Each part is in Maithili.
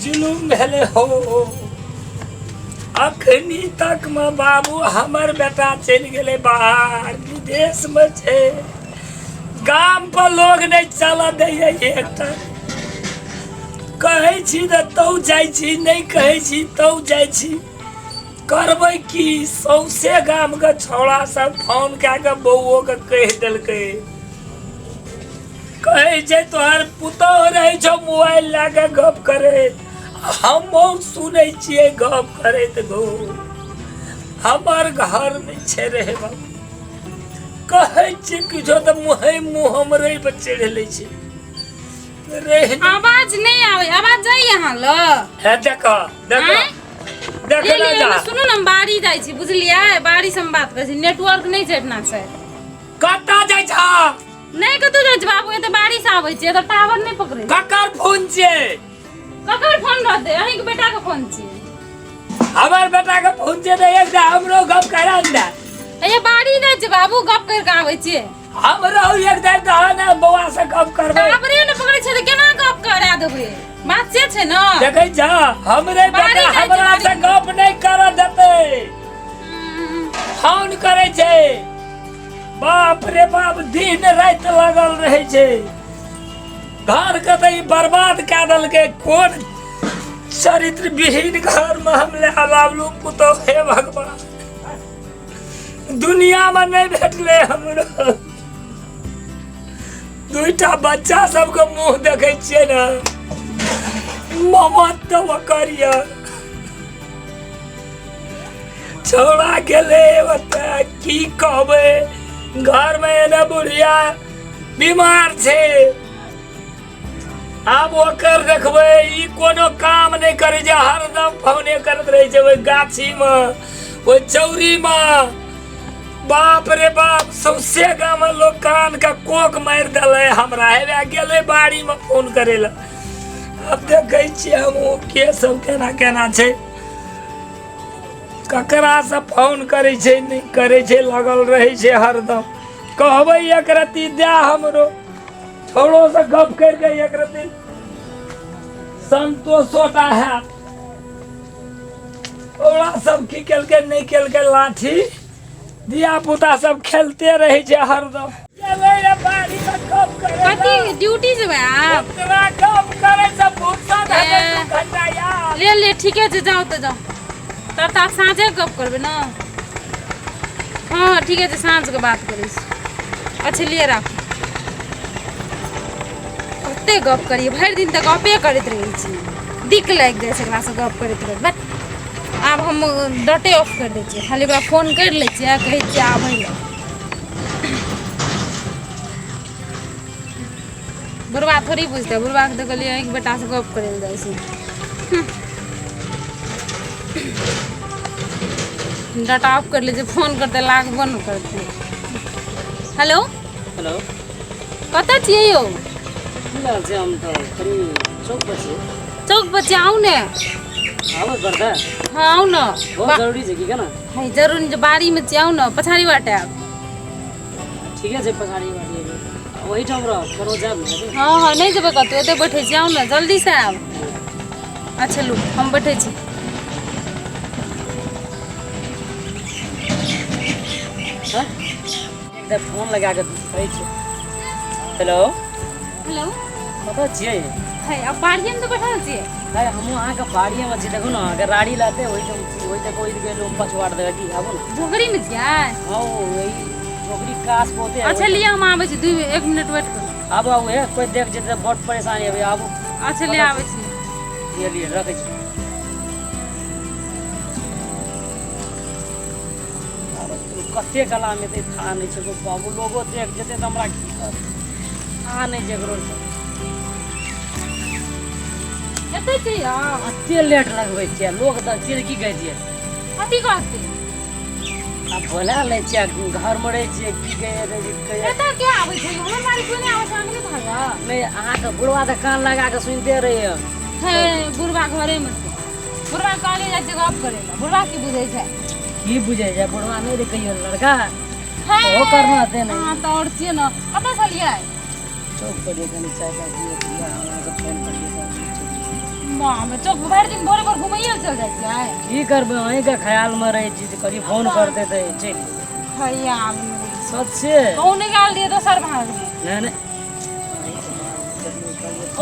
जुलूम भेले हो। अखनी तक में बाबू हमर बेटा चल गए बाहर विदेश में छे। गाम पर लोग नहीं चल दे एकटा कहे छी तौ जाय छी नहीं कहे छी तौ जाय छी करबै की। सौसे गाम के छौड़ा सब फोन कए के बउओ के कह देलकै कहे छै तोहर पुतौह रहे छौ मोबाइल ला के गप करे। हम सुनै छियै गप करैत गो हमर घर नहीं छै रहे बाबू। कहे छी किछो त मुँह हमरे पर चढ़ ले छै। आवाज नहीं आवे आवाज जाई यहां ल है देखो देखो देखो ना जा सुनो ना बाड़ी जाई छी बुझलियै बाड़ी से हम बात कर छी नेटवर्क नहीं चढ़ना छै। कता जाय छ नहीं कतो जाय छ बाबू ए त बाड़ी से आबै छै त टावर नहीं पकड़े। ककर फोन छै ककर फोन रहते अही के बेटा के फोन छै। हमर बेटा के फोन छै त एक दा हमरो गप करा दे। ए बाड़ी जाय छ बाबू गप कर के आबै छै। हमरो एक दा दहना बौआ से गप करबै। टावरे न पकड़े छै त केना गप करा देबै बात से छै न। देखै छ हमरे बेटा हमरा से गप नहीं कर देते फोन करे छै। बाप रे बाप दिन रात लगल रहे छै। घर के त बर्बाद क देलकै कोन चरित्र विहीन घर में हम ले लावलू पुतो हे भगवान दुनिया में नहीं भेटले हमरो। दुईटा बच्चा सबके मुंह देखे छियै ना ममत तो करिया छोड़ा गेले बता की कहबे। घर में एना बुढ़िया बीमार छे अब ओकर देखबे ई कोनो काम नहीं करे जे हरदम फोने करत रहे छै ओइ गाछी में ओइ चौरी में। बाप रे बाप सौसे गाम लोग कान का कोक मार दिले हमरा हेबे गेले बाड़ी में फोन करे ला। अब देखे छी हम के सब केना केना छै ककरा से फोन करे छै नहीं करे छै लगल रहे छै हरदम। कहबै एक रत्ती दे हमरो छोड़ो से गप करके एक रत्ती संतोषोटा है। ओरा सब की केलके नहीं केलके लाठी दिया पुता सब खेलते रहे छै हरदम। चले रे बाड़ी में गप करे कथी ड्यूटी से बे आप तेरा गप करे से फुर्सत है 2 घंटा यार। ले ठीक है जाओ तो जाओ तब तक साँझे गप करबे ना। हाँ ठीक है साँझ के बात करी अच्छा लिए राख ओते गप करिए भर दिन तक गपे करते रहे छी दिक लाग जाए एकरा से गप करते रहे। बट आब हम डटे ऑफ कर दै छियै खाली ओकरा फोन कर लै छियै कहै छियै आबै लए। बुढ़वा थोड़ी बुझते बुढ़वा के तो कहलिए एक बेटा से गप करे जाइ छै। डाटा ऑफ कर लीजिए फोन करते लागबो न करते। हेलो हेलो कतऽ छियै यौ। फिलहाल चाहिँ हम त खरी चौक पर आऊ ने आवाज गर्दा हाँ आऊ न बहुत जरूरी छ कि केना है जरूरी बाड़ी में आऊ न पछाड़ी बाटे आब ठीके छै पछाड़ी बाटी वही ठाउँ र करो जाब न। हाँ हाँ नहीं जेबे कतौ एते बैठे छी आऊ न जल्दी से आब। अच्छा लू हम बैठे छी। एकदा फोन लगा के कहै छै। हेलो हेलो कतऽ छियै है अब बाड़िए में तो बैठल छियै। है हमहूँ अहाँके बाड़िएमे छी देखू ने अगर राड़ी लाते ओहि तक ओहि गेलहुँ पछुआड़ दे की आबू ने झोकड़ी में छियै। हाँ वही झोकड़ी कास पोते अच्छा लिए हम आबै छी 1 मिनट वेट करू। आबू आबू हे कोई देख जेतै बहुत परेशानी है आबू। अच्छा ले आबै छी ये लिए रखै छी। कते कला में ते था नहीं छै बाबू लोगो देख जेतै त हमरा की आ नहीं जगरो एते छी यार अते लेट लगबै छियै लोग त चिर की कहै छियै कथी कहते अब बोला ले छियै घर में रहै छियै की कहै एता के आबै छै हमर बाड़ी कोई नहीं आबै छै हमरे भागा नहीं अहाँके बुढ़वा त कान लगा के सुनते रहिए। है बुढ़वा घरे में छै बुढ़वा कहले जा जवाब करेला बुढ़वा की बुझै छै की बुझे छै बुढ़वा नहीं रे कहियो लड़का है ओ करना दे नहीं। हां तो और छिए न कतऽ छलिए चौक पर कनी चाय का दिए हमरा से फोन कर दिया मां में चुप भर दिन बोरे पर घुमैया चल जाय छै की करबे वहीं का ख्याल में रहे छी तो कभी फोन कर देते चल भैया सच से कौन निकाल दिए दोसर भाग में नहीं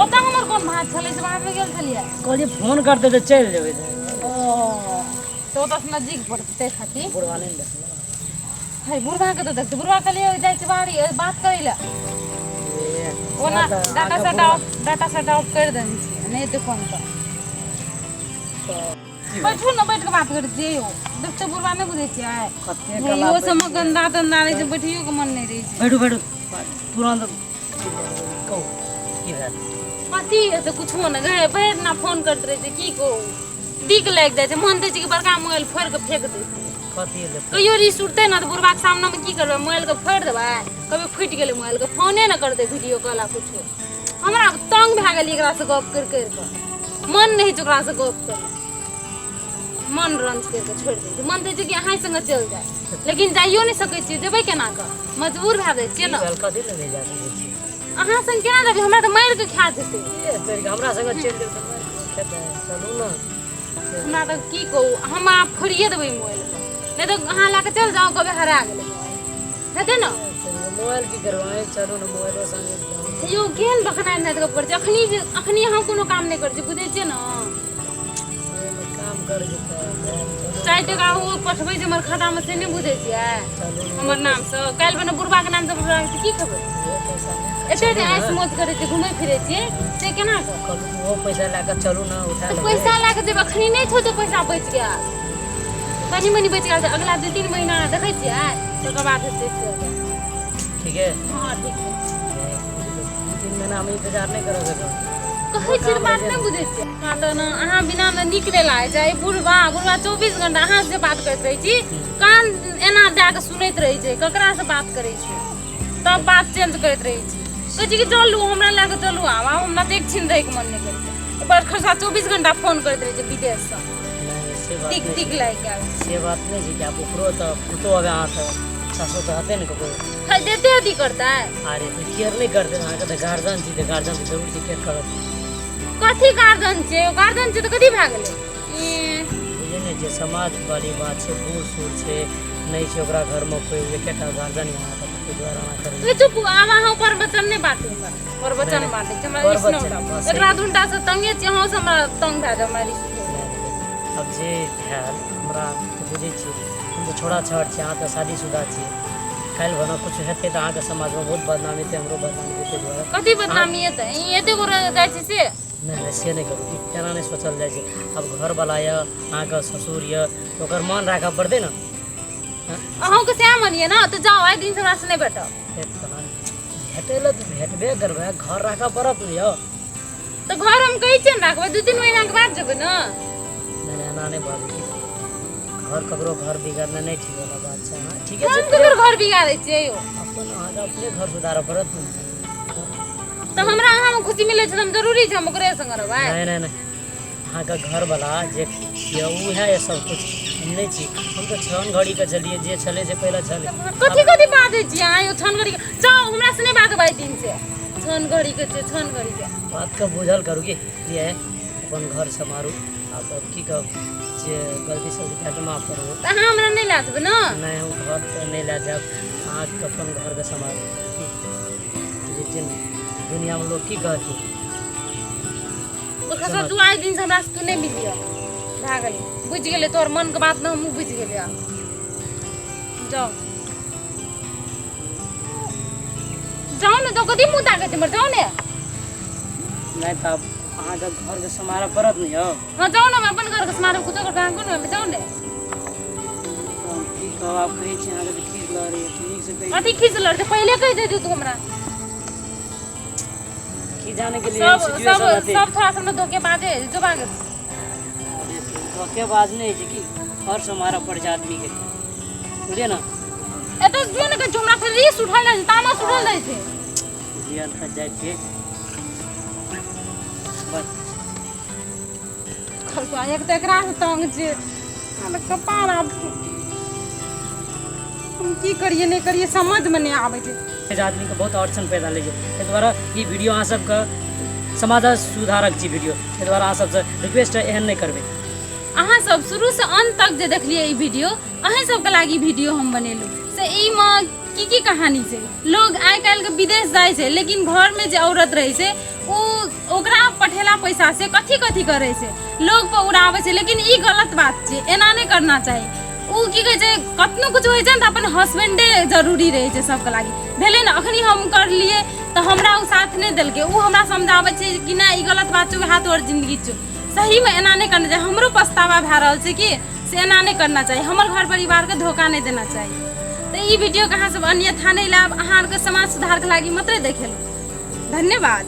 ओता हमर कोन भाग छले से भाग में गेल छलिए कभी फोन करते तो चल जेबे ओ तो तस नजदीक पड़ते खाती बुढ़वा नहीं देख है बुढ़वा के तो देखते बुढ़वा के लिए जाय छै बाहरी बात करैला ओना डाटा सेट ऑफ कर देन छी नहीं तो फोन पर बैठू न बैठ के बात कर दियो देख तो बुढ़वा नहीं बुझे छै कते हे कला यो सब गंदा तंदा रहे छै बैठियो के मन नहीं रही छै बैठो तुरंत कहो की भेल कथी है तो कुछो न गए भैर ना फोन करते रहे छै की कहू दिक लाग जाय छै मन दे छै कि बड़का मोबाइल फोड़ के फेंक दे कथी ले कहियो रिस उठते ना तो बुढ़वा के सामने में की करबे मोबाइल के फोड़ देबे कभी फूट गेले मोबाइल के फोने न कर दे वीडियो कॉल कुछो हमरा तंग भए गेल एकरा से गप कर के मन नहीं छै ओकरा से गप कर मन रंज करके छोड़ दे मन दे छै कि अहाँ संग चल जाए लेकिन जाइयो नहीं सकै छी जेबै केना के मजबूर भए जाय छियै न कथी ले जा सकै छी अहाँ संग केना जेबै हमरा तऽ मारि के खा जेतै तेरे हमरा संग चल जेबै तो खेते चलू ना हमरा तऽ की कहू हम आप फोड़िए देबै मोबाइल नहीं तो अहाँ ला के चल जाओ कभी हरा गेलै मोबाइल हेतै न मोबाइल की करवाए चलो ना मोबाइल संगे यो केहन बखनाइ नहि तऽ पर अखनी हम कोनो काम नहीं करै छी बुझै छियै न काम कर जेतै 4 टका ओ पठबै छै हमर खाता में से नहीं बुझै छियै हमर नाम से काल्हि बने बुढ़वा के नाम से बुढ़वा के की खबर एते जे ऐस मौज करै छी घुमै फिरै छी से केना कर वो पैसा लाकर चलू ना उठा लो पैसा ला के जब अखनी नहीं छौ तो पैसा बच गया कनी मनी बच गया अगला 2-3 महीना देखै छियै तकर बाद हेतै ठीक है हां ठीक है 2-3 महीना हम इंतजार नहीं कर सकब कहै छी बात नहीं बुझै छियै काटो न अहाँ बिना न निकले लागे छै बुढ़वा 24 घंटा अहाँ से बात करैत रहै छी कान एना दे के सुनैत रहै छै ककरा से बात करै छी तब बात चेंज करैत रहै छी कहै छी कि चलू हमरा ला के चलू आब हमरा तऽ एक छिन रहै के मन नहीं करतै पर खर्चा 24 घंटा फोन करैत रहै छै विदेश से नहीं से बात टिक टिक लाग गेल से बात नहीं छै कि आप ओकरो तो पुतो अबे अहाँ तो 600 तो हते न ककरो है देते अथी करता है अरे तो केयर नहीं करते अहाँ के तो गार्जियन छी तो गार्जियन तो जरूर से केयर करत कथी गार्जियन छै तऽ कथी भए गेलै बुझे नहीं जे समाज वाली बात छै बूढ़ सूढ़ छै नहीं छै ओकरा घर में कोई एकेटा गार्जियन यहाँ तक कोई द्वारा ना करे ए चुप आब अहाँ प्रवचन नहि बाटू हमर प्रवचन बाटै छै हमरा रिस नहि उठाउ एकरा दुनटा से तंगे छी अहाँ से हमरा तंग भए जाए हमरा रिस अब जे भेल हमरा तो बुझे छी हम तो छोड़ा छाड़ छी अहाँ तो शादीशुदा छी काल्हि भना कुछ हेतै तऽ अहाँके समाज में बहुत बदनामी हेतै हमरो बदनामी हेतै द्वारा कथी बदनामी हेतै एते गो जाइ छै से नहीं से नहीं करू एना नहीं सोचल जाइ छै अब घर वाला या अहाँके ससुर या तो ओकर मान राखऽ पड़तै न अहूँके सएह मानिए न तऽ जाओ आइ दिन से हमरा से नहि भेटब भेटै लए तऽ भेटबे करबै घर राखऽ पड़त ने यौ तऽ घर हम कहै छियै ने राखबै 2-3 महीना के बाद जेबै न नहीं एना नहीं बात घर ककरो घर बिगाड़ना नहीं ठीक वाला बात छै हाँ ठीक हम है ककर घर बिगाड़ै छियै यौ अपन अहाँके अपने घर सुधारऽ पड़त ने तऽ हमरा अहाँमे खुशी मिलै छै तऽ हम जरूरी छै हम ओकरे संग रहबै नहीं नहीं नहीं अहाँके घर वाला जे यऽ उ है ये सब कुछ हम नहीं छी हम तो छन घड़ी के चलिए जे छले से पहले छले कथी कथी बाजै छियै अहाँ यो छन घड़ी के जाओ हमरा से नहीं बाजबै दिन से छन घड़ी के छन घड़ी के बात का बुझल करू कि ये अपन घर समारू आप अब की कहब जे गलती से के माफ करू तऽ अहाँ हमरा नहीं ला देबै न नहीं हम घर तो नहीं ले जाब अहाँके अपन घर के समारू लेकिन दुनिया में लोग की कहते ओकरा तू आइ दिन से हमरा से तू नहीं मिलियो भए गेलै बुझ गेलै तोर मन के बात न हम बुझ गेलियै आब जाओ जाओ ने तो कथी मुंह ताकै छै मर जाओ ने नहीं तो अहाँके घर के समारा पड़त नहीं हो हाँ जाओ ना हम अपन घर के समारे कुछ कर कहां कोन जाओ ने की कहब आप कहै छी अहाँके तऽ ठीक लग रही है ठीक से कही अथी खींच लड़ पहले कह दे तू हमरा की जाने के लिए सिचुएशन आते सब थोड़ा सा धोखेबाज है जो भागे धोखेबाज नहीं है कि हर समारा पड़ जात आदमी के बुझे ना ए तो जो ने के हमरा फिर रीस उठल है तामस उठल है छै रियल खा जाय छै बस खलतो एक तो एकरा से तंग छै हम कपार आब हम की करिए नहीं करिए समझ में नहीं आवे छै आदमी के बहुत अड़चन पैदा ले छै ताहि दुआरे ई वीडियो अहाँ सबके समाज सुधारक छी वीडियो ताहि दुआरे अहाँ सबसँ रिक्वेस्ट है एहन नहीं करबै। अहाँ सब शुरू से अंत तक जे देखलिए ई वीडियो अहीं सबके लागी वीडियो हम बनेलू से ई में की कहानी छै। लोग आइ काल्हि के विदेश जाइ छै लेकिन घर में जे औरत रहै छै ओकरा पठेला पैसा से कथी करे छै लोग पर उड़ाबै छै, लेकिन ई गलत बात छै, एना नहीं करना चाही। उ की कहै छै कतनो कुछ होइ छै न त अपन हस्बैंडे जरूरी रहै छै सबके लागि भेलै न। अखनी हम करलिए त हमरा उ साथ नहीं देलकै, उ हमरा समझाबै छै कि ना ई गलत बात छौ, हाथ और जिंदगी छौ। सही में एना नहीं करना चाहिए। हमरो पछतावा भए रहल छै कि से एना नहीं करना चाहिए, हमर घर परिवार के धोखा नहीं देना चाहिए। तो ई वीडियो के अहाँ सब अन्यथा नहीं लाब, अहाँ के समाज सुधार के लागि मते देखेलु। धन्यवाद।